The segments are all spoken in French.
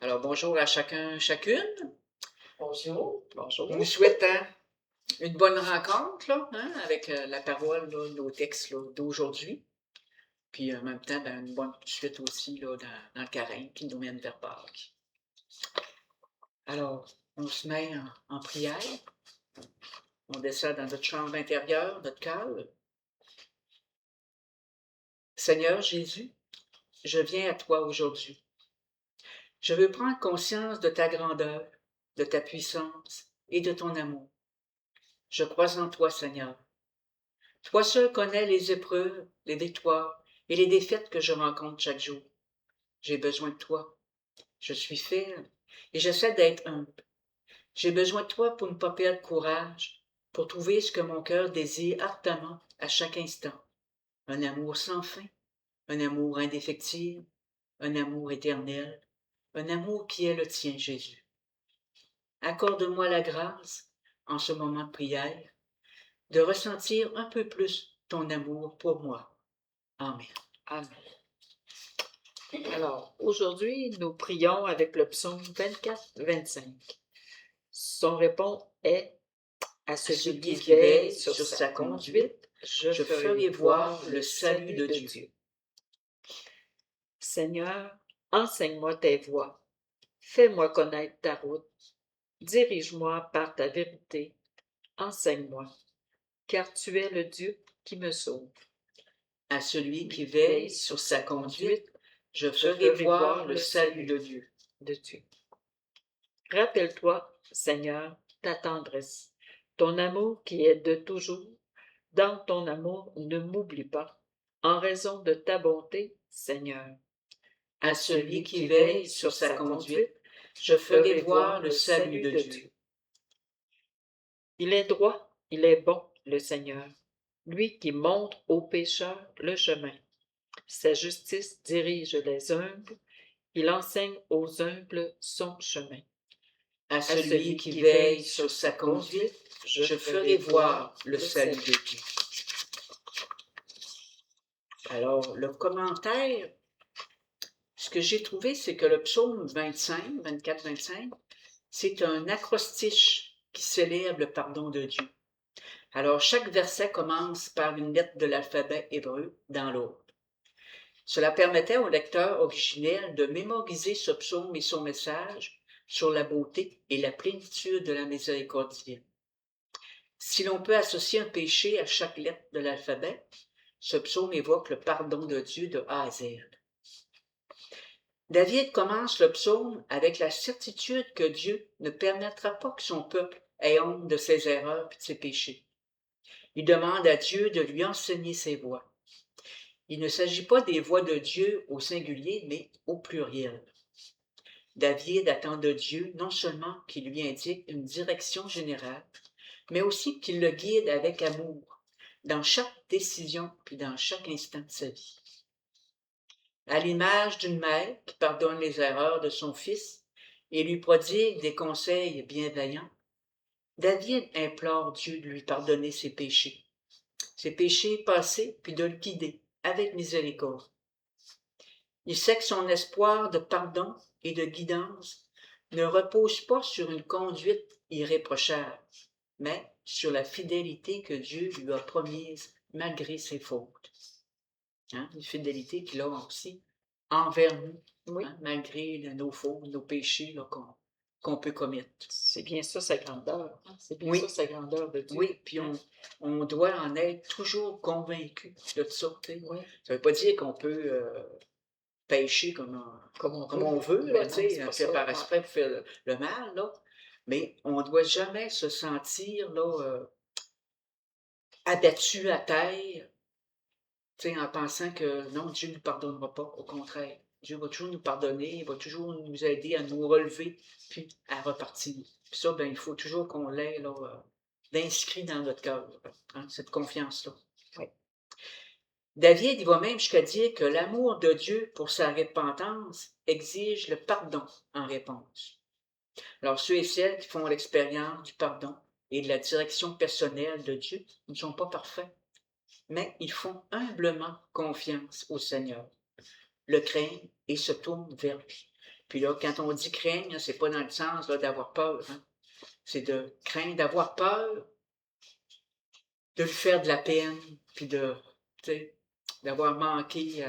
Alors, bonjour à chacun, chacune. Bonjour. On nous souhaite une bonne rencontre là, avec la parole, là, nos textes là, d'aujourd'hui. Puis en même temps, une bonne suite aussi là, dans le carême qui nous mène vers Pâques. Alors, on se met en prière. On descend dans notre chambre intérieure, notre cœur. Seigneur Jésus, je viens à toi aujourd'hui. Je veux prendre conscience de ta grandeur, de ta puissance et de ton amour. Je crois en toi, Seigneur. Toi seul connais les épreuves, les victoires et les défaites que je rencontre chaque jour. J'ai besoin de toi. Je suis faible et j'essaie d'être humble. J'ai besoin de toi pour ne pas perdre courage, pour trouver ce que mon cœur désire ardemment à chaque instant. Un amour sans fin, un amour indéfectible, un amour éternel, un amour qui est le tien, Jésus. Accorde-moi la grâce, en ce moment de prière, de ressentir un peu plus ton amour pour moi. Amen. Amen. Alors, aujourd'hui, nous prions avec le psaume 24-25. Son réponse est à celui qui veille sur sa conduite, je ferai voir le salut de Dieu. Seigneur, enseigne-moi tes voies. Fais-moi connaître ta route. Dirige-moi par ta vérité. Enseigne-moi, car tu es le Dieu qui me sauve. À celui qui veille sur sa conduite, je ferai voir le salut de Dieu. Rappelle-toi, Seigneur, ta tendresse, ton amour qui est de toujours. Dans ton amour, ne m'oublie pas, en raison de ta bonté, Seigneur. À celui qui veille sur sa conduite, je ferai voir le salut de Dieu. Il est droit, il est bon, le Seigneur, lui qui montre aux pécheurs le chemin. Sa justice dirige les humbles, il enseigne aux humbles son chemin. À celui qui veille sur sa conduite, je ferai voir le salut de Dieu. Alors, le commentaire, ce que j'ai trouvé, c'est que le psaume 25, 24-25, c'est un acrostiche qui célèbre le pardon de Dieu. Alors, chaque verset commence par une lettre de l'alphabet hébreu dans l'ordre. Cela permettait au lecteur originel de mémoriser ce psaume et son message sur la beauté et la plénitude de la miséricorde divine. Si l'on peut associer un péché à chaque lettre de l'alphabet, ce psaume évoque le pardon de Dieu de A à Z. David commence le psaume avec la certitude que Dieu ne permettra pas que son peuple ait honte de ses erreurs et de ses péchés. Il demande à Dieu de lui enseigner ses voies. Il ne s'agit pas des voies de Dieu au singulier, mais au pluriel. David attend de Dieu non seulement qu'il lui indique une direction générale, mais aussi qu'il le guide avec amour dans chaque décision puis dans chaque instant de sa vie. À l'image d'une mère qui pardonne les erreurs de son fils et lui prodigue des conseils bienveillants, David implore Dieu de lui pardonner ses péchés passés, puis de le guider avec miséricorde. Il sait que son espoir de pardon et de guidance ne repose pas sur une conduite irréprochable, mais sur la fidélité que Dieu lui a promise malgré ses fautes. Une fidélité qu'il a aussi envers nous, Oui. Malgré nos fautes, nos péchés qu'on peut commettre. C'est bien ça sa grandeur. C'est bien Oui. ça sa grandeur de Dieu. Oui, puis on doit en être toujours convaincu de ça. Oui. Ça ne veut pas dire qu'on peut pécher comme on veut, là, faire par esprit pour faire le mal, là. Mais on ne doit jamais se sentir là, abattu à terre, en pensant que non, Dieu ne nous pardonnera pas. Au contraire, Dieu va toujours nous pardonner, il va toujours nous aider à nous relever, puis à repartir. Puis ça, il faut toujours qu'on l'ait là, d'inscrit dans notre cœur, cette confiance-là. Oui. David, il va même jusqu'à dire que l'amour de Dieu pour sa repentance exige le pardon en réponse. Alors, ceux et celles qui font l'expérience du pardon et de la direction personnelle de Dieu ne sont pas parfaits, mais ils font humblement confiance au Seigneur, le craignent et se tournent vers lui. Puis là, quand on dit craindre, c'est pas dans le sens là, d'avoir peur. Hein. C'est de craindre, d'avoir peur, de lui faire de la peine, puis d'avoir manqué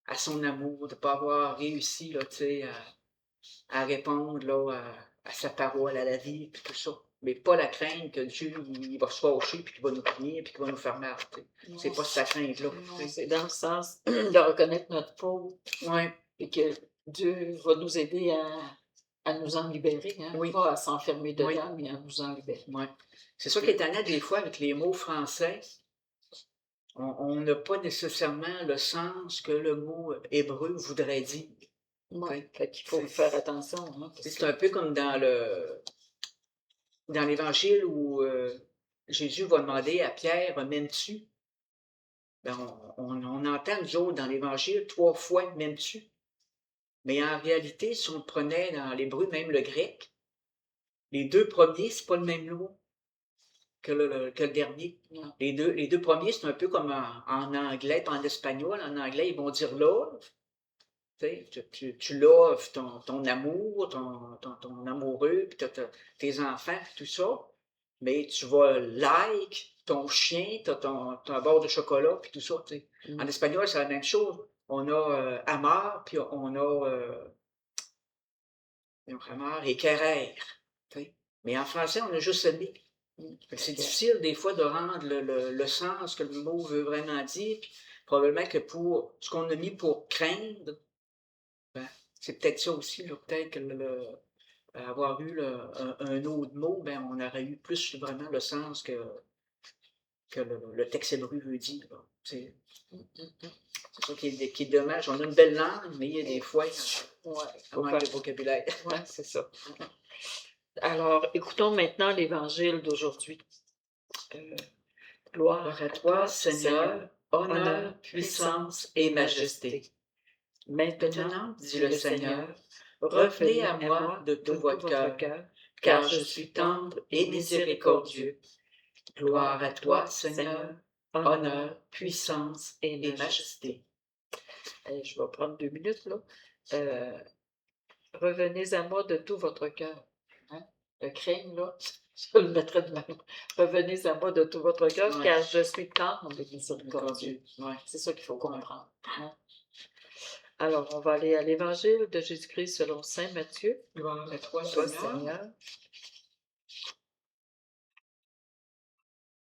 à son amour, de ne pas avoir réussi là, à répondre là, à sa parole, à la vie, puis tout ça. Mais pas la crainte que Dieu il va se fâcher, puis qu'il va nous punir, puis qu'il va nous faire mal. C'est pas sa crainte-là. C'est dans le sens de reconnaître notre faute. Ouais. Et que Dieu va nous aider à nous en libérer, hein? Oui. Pas à s'enfermer dedans, mais à nous en libérer. Ouais. C'est ça qui est étonnant des fois avec les mots français. On n'a pas nécessairement le sens que le mot hébreu voudrait dire. Ouais. Fait qu'il faut faire attention. Hein, c'est un peu comme dans l'Évangile où Jésus va demander à Pierre, m'aimes-tu? Ben, on entend, nous autres, dans l'Évangile, 3 fois, m'aimes-tu? Mais en réalité, si on prenait dans l'hébreu, même le grec, les 2 premiers, c'est pas le même mot que le dernier. Non. Les deux premiers, c'est un peu comme en anglais, pas en espagnol. En anglais, ils vont dire love. Tu loves ton amour, ton amoureux, puis tes enfants, puis tout ça. Mais tu vas like ton chien, ton barre de chocolat, puis tout ça. En espagnol, c'est la même chose. On a amar, puis on a amar et querer. Mais en français, on a juste aimé. C'est difficile des fois de rendre le sens que le mot veut vraiment dire. Puis probablement que pour ce qu'on a mis pour craindre, ben, c'est peut-être ça aussi. Peut-être que avoir eu un autre mot, ben, on aurait eu plus vraiment le sens que le texte hébreu veut dire. C'est ça qui est dommage. On a une belle langue, mais il y a des fois, on manque de vocabulaire. Oui, c'est ça. Alors, écoutons maintenant l'Évangile d'aujourd'hui. Gloire à toi, Seigneur, honneur, puissance et majesté. Maintenant, dit le Seigneur, revenez à moi de tout votre cœur, car je suis tendre et miséricordieux. Gloire à toi, Seigneur, honneur, puissance et majesté. Je vais prendre 2 minutes, là. Revenez à moi de tout votre cœur. Hein? Le crime, là, je le mettrai de même. Revenez à moi de tout votre cœur, car je suis tendre et miséricordieux. C'est ça qu'il faut comprendre. Hein? Alors, on va aller à l'Évangile de Jésus-Christ selon saint Matthieu. Gloire à toi, Seigneur.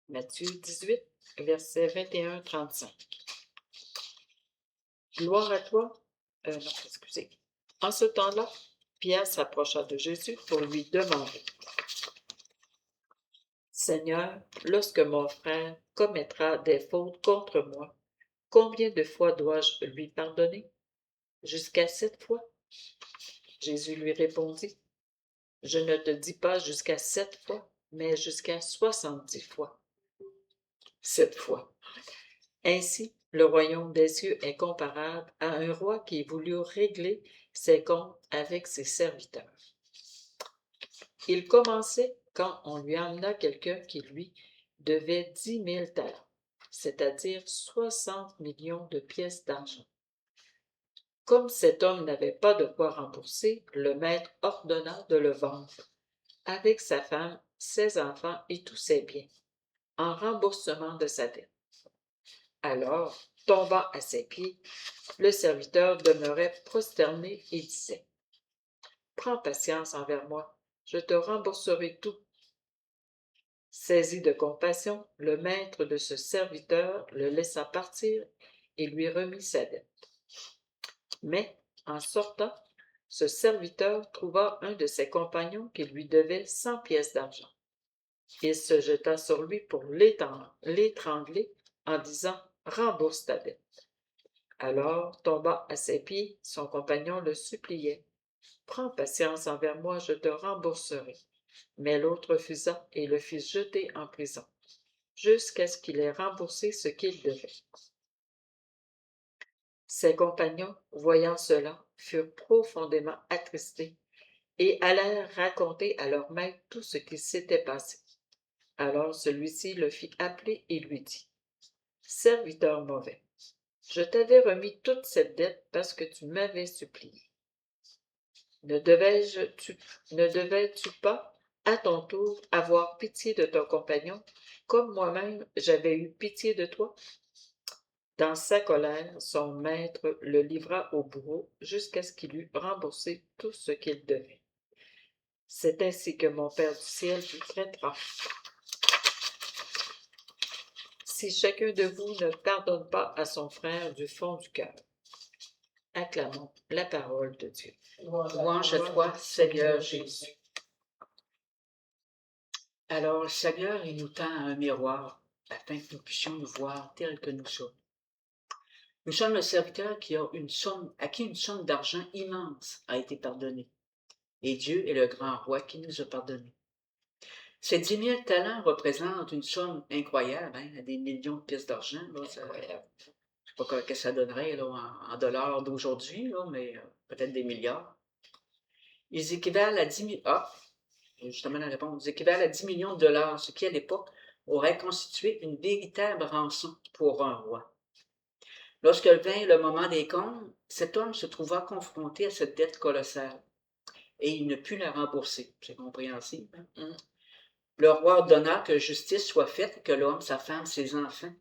Matthieu 18, versets 21-35. Gloire à toi. Non, excusez. En ce temps-là, Pierre s'approcha de Jésus pour lui demander: Seigneur, lorsque mon frère commettra des fautes contre moi, combien de fois dois-je lui pardonner? Jusqu'à 7 fois? Jésus lui répondit: Je ne te dis pas jusqu'à 7 fois, mais jusqu'à 70 fois. 7 fois. Ainsi, le royaume des cieux est comparable à un roi qui voulut régler ses comptes avec ses serviteurs. Il commençait quand on lui amena quelqu'un qui lui devait 10 000 talents, c'est-à-dire 60 millions de pièces d'argent. Comme cet homme n'avait pas de quoi rembourser, le maître ordonna de le vendre, avec sa femme, ses enfants et tous ses biens, en remboursement de sa dette. Alors, tombant à ses pieds, le serviteur demeurait prosterné et disait: Prends patience envers moi, je te rembourserai tout. Saisi de compassion, le maître de ce serviteur le laissa partir et lui remit sa dette. Mais, en sortant, ce serviteur trouva un de ses compagnons qui lui devait 100 pièces d'argent. Il se jeta sur lui pour l'étrangler en disant: Rembourse ta dette. Alors, tombant à ses pieds, son compagnon le suppliait: Prends patience envers moi, je te rembourserai. Mais l'autre refusa et le fit jeter en prison, jusqu'à ce qu'il ait remboursé ce qu'il devait. Ses compagnons, voyant cela, furent profondément attristés et allèrent raconter à leur maître tout ce qui s'était passé. Alors celui-ci le fit appeler et lui dit: Serviteur mauvais, je t'avais remis toute cette dette parce que tu m'avais supplié. Ne devais-tu pas, à ton tour, avoir pitié de ton compagnon, comme moi-même j'avais eu pitié de toi? Dans sa colère, son maître le livra au bourreau jusqu'à ce qu'il eût remboursé tout ce qu'il devait. C'est ainsi que mon Père du ciel vous traitera. Si chacun de vous ne pardonne pas à son frère du fond du cœur. Acclamons la parole de Dieu. Louange à toi, Seigneur Jésus. Alors, le Seigneur, il nous tend un miroir afin que nous puissions nous voir tels que nous sommes. Nous sommes le serviteur à qui une somme d'argent immense a été pardonnée. Et Dieu est le grand roi qui nous a pardonnés. Ces 10 000 talents représentent une somme incroyable, à des millions de pièces d'argent. Je ne sais pas ce que ça donnerait là, en dollars d'aujourd'hui, mais peut-être des milliards. Ils équivalent à 10 000... Ah, justement la réponse. Ils équivalent à 10 millions de dollars, ce qui, à l'époque, aurait constitué une véritable rançon pour un roi. Lorsque vint le moment des comptes, cet homme se trouva confronté à cette dette colossale et il ne put la rembourser. C'est compréhensible. Le roi ordonna que justice soit faite, que l'homme, sa femme, ses enfants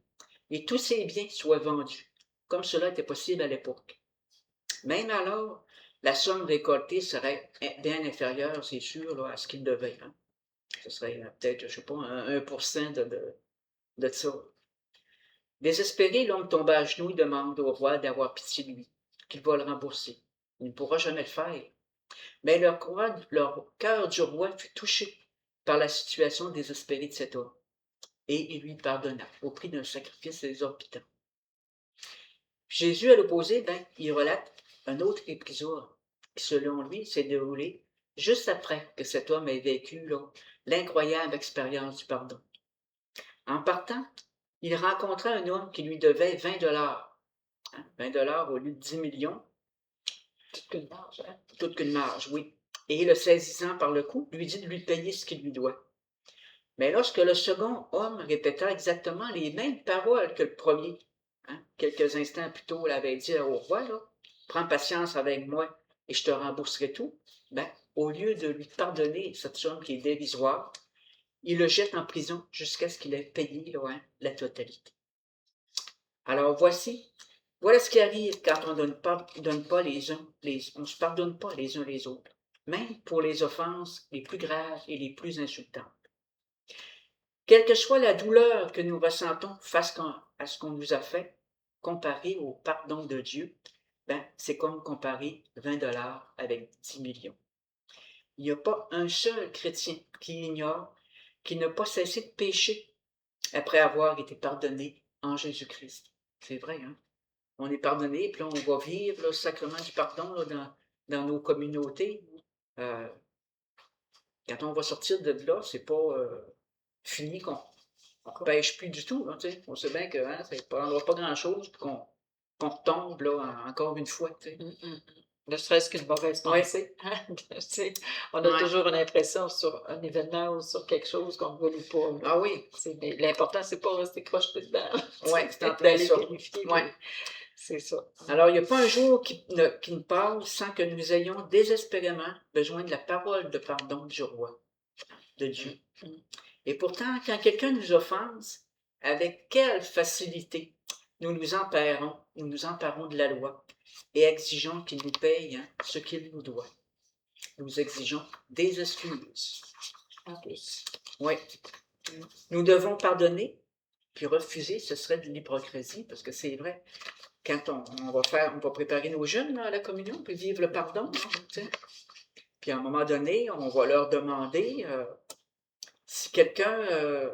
et tous ses biens soient vendus, comme cela était possible à l'époque. Même alors, la somme récoltée serait bien inférieure, c'est sûr, là, à ce qu'il devait. Ce serait peut-être, je ne sais pas, 1% de ça. Désespéré, l'homme tomba à genoux et demande au roi d'avoir pitié de lui, qu'il va le rembourser. Il ne pourra jamais le faire. Mais le cœur du roi fut touché par la situation désespérée de cet homme, et il lui pardonna au prix d'un sacrifice exorbitant. Jésus, à l'opposé, il relate un autre épisode qui, selon lui, s'est déroulé juste après que cet homme ait vécu l'incroyable expérience du pardon. En partant, il rencontra un homme qui lui devait 20 dollars. 20 dollars au lieu de 10 millions. Toute qu'une marge, Toute qu'une marge, oui. Et le saisissant par le cou, lui dit de lui payer ce qu'il lui doit. Mais lorsque le second homme répéta exactement les mêmes paroles que le premier, quelques instants plus tôt, il avait dit au roi, prends patience avec moi et je te rembourserai tout, au lieu de lui pardonner cette somme qui est dérisoire, il le jette en prison jusqu'à ce qu'il ait payé la totalité. Alors voilà ce qui arrive quand on ne donne pas on se pardonne pas les uns les autres, même pour les offenses les plus graves et les plus insultantes. Quelle que soit la douleur que nous ressentons face à ce qu'on nous a fait, comparé au pardon de Dieu, c'est comme comparer 20 dollars avec 10 millions. Il n'y a pas un seul chrétien qui ignore qu'il n'a pas cessé de pécher après avoir été pardonné en Jésus-Christ. C'est vrai, hein? On est pardonné, puis là, on va vivre le sacrement du pardon dans nos communautés. Quand on va sortir de là, c'est pas fini qu'on ne pêche plus du tout. On sait bien que ça ne prendra pas grand-chose pour qu'on retombe là, encore une fois. Ne serait-ce qu'une mauvaise pensée. On a toujours une impression sur un événement ou sur quelque chose qu'on ne veut pas. Ah oui. L'important, c'est pas rester crocheté dedans. Oui, c'est en plein ça. Ouais. C'est ça. Alors, il n'y a pas un jour qui ne passe sans que nous ayons désespérément besoin de la parole de pardon du roi, de Dieu. Et pourtant, quand quelqu'un nous offense, avec quelle facilité nous nous emparons de la loi et exigeons qu'il nous paye ce qu'il nous doit. Nous exigeons des excuses. En plus. Oui. Nous devons pardonner, puis refuser, ce serait de l'hypocrisie, parce que c'est vrai. Quand on va préparer nos jeunes à la communion, puis vivre le pardon. Puis à un moment donné, on va leur demander si quelqu'un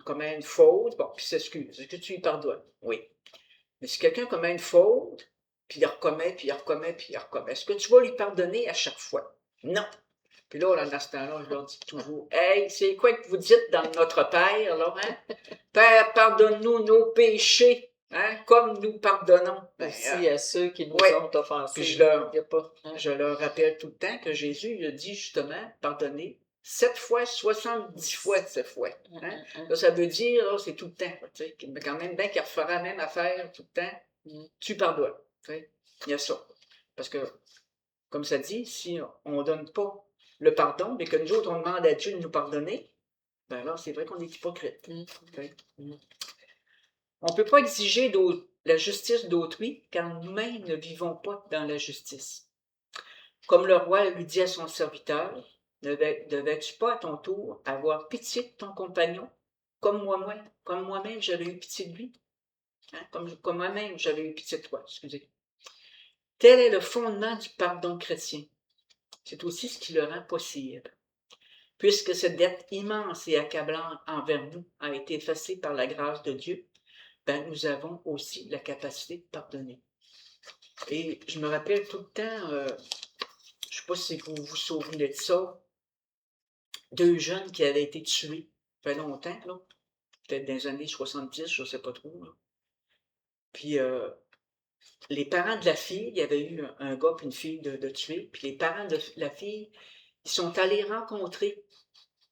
commet une faute, puis s'excuse. Est-ce que tu lui pardonnes? Oui. Mais si quelqu'un commet une faute, puis il recommmet, puis il recommmet, puis il recommmet, est-ce que tu vas lui pardonner à chaque fois? Non. Puis là, dans ce temps-là, je leur dis toujours, « Hey, c'est quoi que vous dites dans notre Père, là, hein? Père, pardonne-nous nos péchés. » Comme nous pardonnons. Aussi à ceux qui nous ont offensés. Puis je leur rappelle tout le temps que Jésus il a dit justement, pardonner 7 fois, 70 fois cette fois. Là, ça veut dire, là, c'est tout le temps. Mais quand même, bien qu'il refera la même affaire tout le temps, tu pardonnes. Il y a ça. Parce que, comme ça dit, si on ne donne pas le pardon, mais que nous autres, on demande à Dieu de nous pardonner, ben alors c'est vrai qu'on est hypocrite. On ne peut pas exiger la justice d'autrui quand nous-mêmes ne vivons pas dans la justice. Comme le roi lui dit à son serviteur, ne devais-tu pas à ton tour avoir pitié de ton compagnon, comme moi-même j'avais eu pitié de lui, hein, comme moi-même j'avais eu pitié de toi, excusez. Tel est le fondement du pardon chrétien. C'est aussi ce qui le rend possible. Puisque cette dette immense et accablante envers nous a été effacée par la grâce de Dieu, ben, nous avons aussi la capacité de pardonner. Et je me rappelle tout le temps, je ne sais pas si vous vous souvenez de ça, 2 jeunes qui avaient été tués, ça fait longtemps, là, peut-être dans les années 70, je ne sais pas trop. Là. Puis les parents de la fille, il y avait eu un gars et une fille de tués, puis les parents de la fille, ils sont allés rencontrer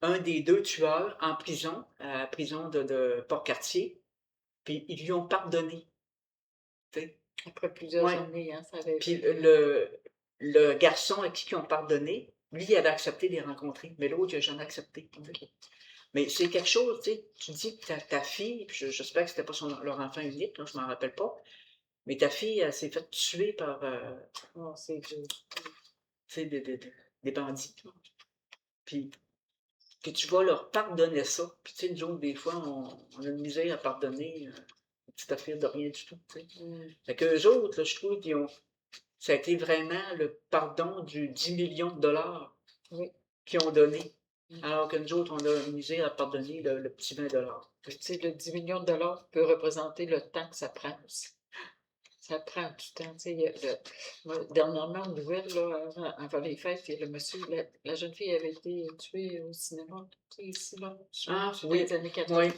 un des 2 tueurs en prison, à la prison de Port-Cartier, puis ils lui ont pardonné. T'sais. Après plusieurs années, hein, ça avait... Puis le garçon à qui ils ont pardonné, lui, il avait accepté de les rencontrer, mais l'autre, il n'a jamais accepté. Okay. Mais c'est quelque chose, tu sais, tu dis que ta fille, puis j'espère que c'était pas leur enfant unique, là, je m'en rappelle pas, mais ta fille, elle s'est faite tuer par des bandits. Puis que tu vas leur pardonner ça. Puis tu sais, nous autres, des fois, on a une misère à pardonner une petite affaire de rien du tout. Tu sais. Fait qu'eux autres, là, je trouve ça a été vraiment le pardon du 10 millions de dollars qu'ils ont donné. Alors que nous autres, on a une misère à pardonner le petit 20 dollars. Tu sais, le 10 millions de dollars peut représenter le temps que ça prend aussi. Ça prend du temps. Tu sais, dernièrement, une nouvelle, là, avant les fêtes, le monsieur, la jeune fille avait été tuée au cinéma, tu sais, ici, là, dans les années 80,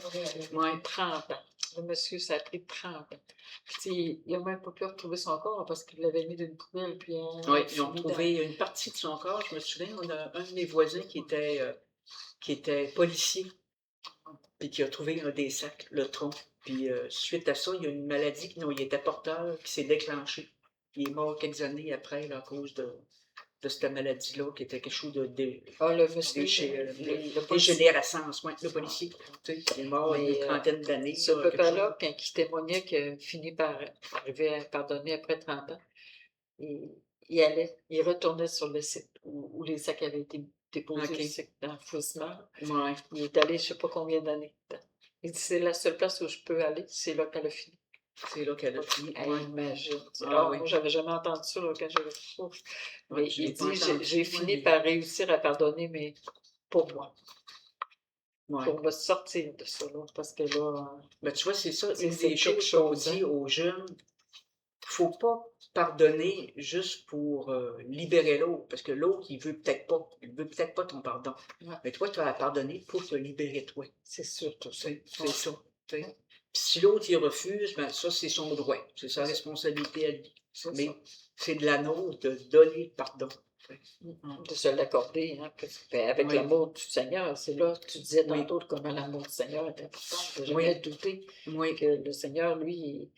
30 ans. Le monsieur, ça a pris 30 ans. Puis, il n'a même pas pu retrouver son corps parce qu'il l'avait mis d'une poubelle. Puis, ils ont trouvé une partie de son corps. Je me souviens, on a un de mes voisins qui était policier, puis qui a trouvé un des sacs, le tronc. Puis suite à ça, il y a une maladie, il était porteur, qui s'est déclenchée. Il est mort quelques années après là, à cause de cette maladie-là, qui était quelque chose de le monsieur, dégénérescence, le policier. Il est mort il y a une trentaine d'années. Ce papa-là, quand il témoignait qu'il a fini par arriver à pardonner après 30 ans, il retournait sur le site où les sacs avaient été déposés dans le fouissement. Il est allé je ne sais pas combien d'années. Il dit, c'est la seule place où je peux aller, c'est là qu'elle a fini. C'est là qu'elle a fini. Imagine. Moi, j'avais jamais entendu ça là, quand j'avais fait. Mais il dit, j'ai fini par réussir à pardonner, mais pour moi. Pour me sortir de ça, là, parce que là... Ben, tu vois, c'est ça, une des choses qu'on dit aux jeunes, il ne faut pas pardonner juste pour libérer l'autre, parce que l'autre, il veut peut-être pas ton pardon. Mais toi, tu as à pardonner pour te libérer toi. C'est sûr, tout ça. C'est ça. Puis si l'autre, il refuse, ben ça, c'est son droit. C'est sa responsabilité à lui. Mais c'est de la nôtre de donner le pardon. De se l'accorder, hein, avec l'amour du Seigneur. C'est là, tu disais tantôt comment l'amour du Seigneur est important. Je n'ai jamais douté que le Seigneur, lui,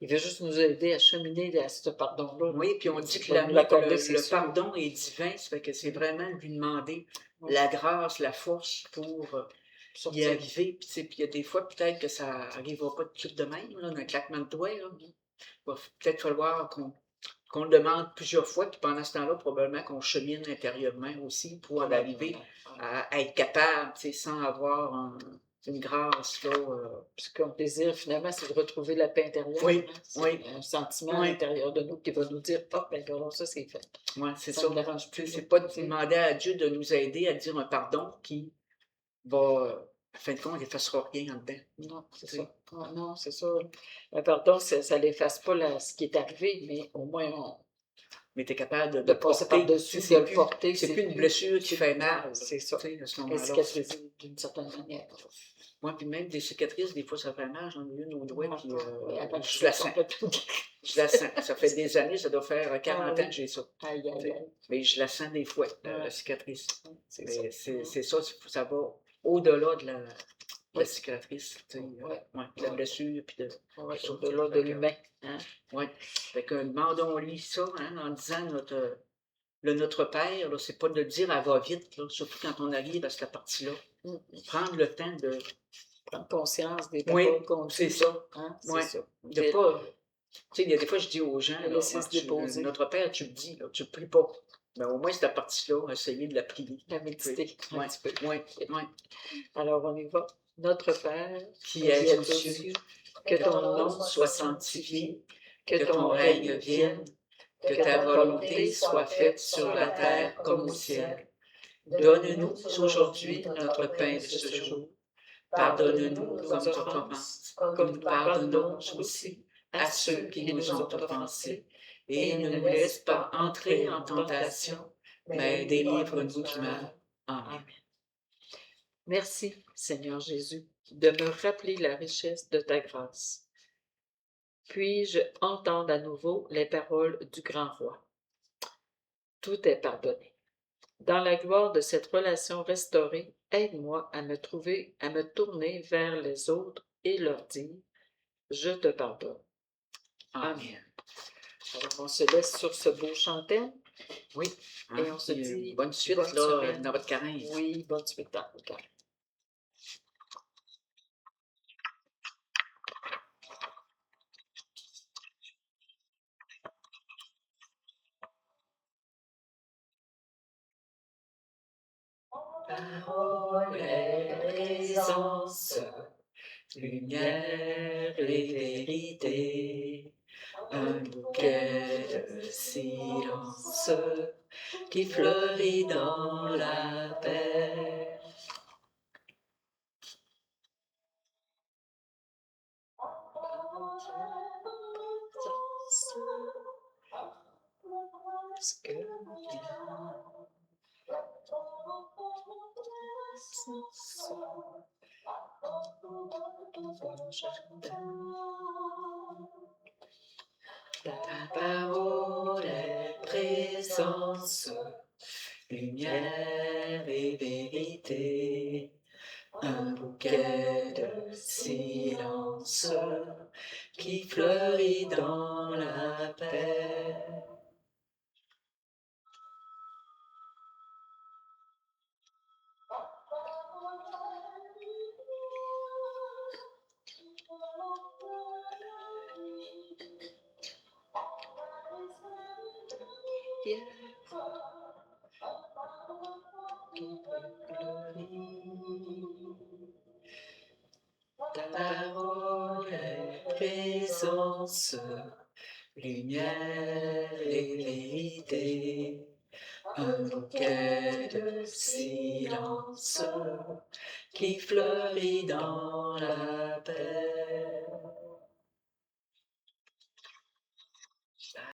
il veut juste nous aider à cheminer à ce pardon-là. Oui, puis on dit que le pardon est divin, ça fait que c'est vraiment lui demander la grâce, la force pour y arriver. Puis il y a des fois, peut-être que ça n'arrivera pas tout de même, là, d'un claquement de doigts. Là. Il va peut-être falloir qu'on le demande plusieurs fois, puis pendant ce temps-là, probablement qu'on chemine intérieurement aussi pour en arriver à être capable, sans avoir une grâce. Là, ce qu'on désire finalement, c'est de retrouver la paix intérieure. Un sentiment à l'intérieur de nous qui va nous dire, ben alors ça, c'est fait. Oui, c'est ça. C'est pas de demander à Dieu de nous aider à dire un pardon qui va, à fin de compte, n'effacera rien en dedans. Non, c'est ça. Non, c'est ça. Le pardon, ça n'efface pas ce qui est arrivé, mais au moins mais tu es capable de passer par-dessus, de le porter. C'est plus une blessure qui fait mal. C'est ça. À ce moment-là. Cicatriser d'une certaine manière. Oui, puis même des cicatrices, des fois, ça fait mal. J'en ai une au doigt, puis je la sens. Je la sens. Ça fait des années, ça doit faire 40 ans que j'ai ça. Aïe. Mais je la sens des fois, la cicatrice. C'est ça, ça va au-delà de la cicatrice, la blessure, puis au-delà de l'humain. Oui. Fait que demandons-lui ça, en disant le Notre Père, là, c'est pas de le dire à va-vite, là, surtout quand on arrive à cette partie-là. Prendre le temps de... Prendre conscience des Oui, paroles qu'on dit. c'est ça. Hein? Ouais. C'est ça. De pas... Tu sais, il y a des fois, je dis aux gens, là, laisser se déposer. Notre Père, tu le dis, là, tu ne pries pas. Mais au moins, cette partie-là, essayer de la prier. La méditer un petit peu. Oui. Alors, on y va. Notre Père, qui es aux cieux, que ton nom soit sanctifié, que ton règne vienne, que ta volonté soit faite sur la terre comme au ciel. Donne-nous aujourd'hui notre pain de ce jour. Pardonne-nous nos offenses, comme nous pardonnons aussi à ceux qui nous ont offensés. Et ne nous laisse pas entrer en tentation, mais délivre-nous du mal. Amen. Merci, Seigneur Jésus, de me rappeler la richesse de ta grâce. Puis-je entendre à nouveau les paroles du grand roi. Tout est pardonné. Dans la gloire de cette relation restaurée, aide-moi à me tourner vers les autres et leur dire « Je te pardonne ». Amen. Alors, on se laisse sur ce beau chantin. Oui. Et on se dit bonne suite bonne là, semaine. dans votre carême. Oui, bonne suite dans votre carême. Parole et présence, lumière et vérité, un bouquet de silence qui fleurit dans la paix. Ta parole est présence, lumière et vérité, un bouquet de silence qui fleurit dans la paix. Ta parole est présence, lumière et vérité, un bouquet de silence qui fleurit dans la paix.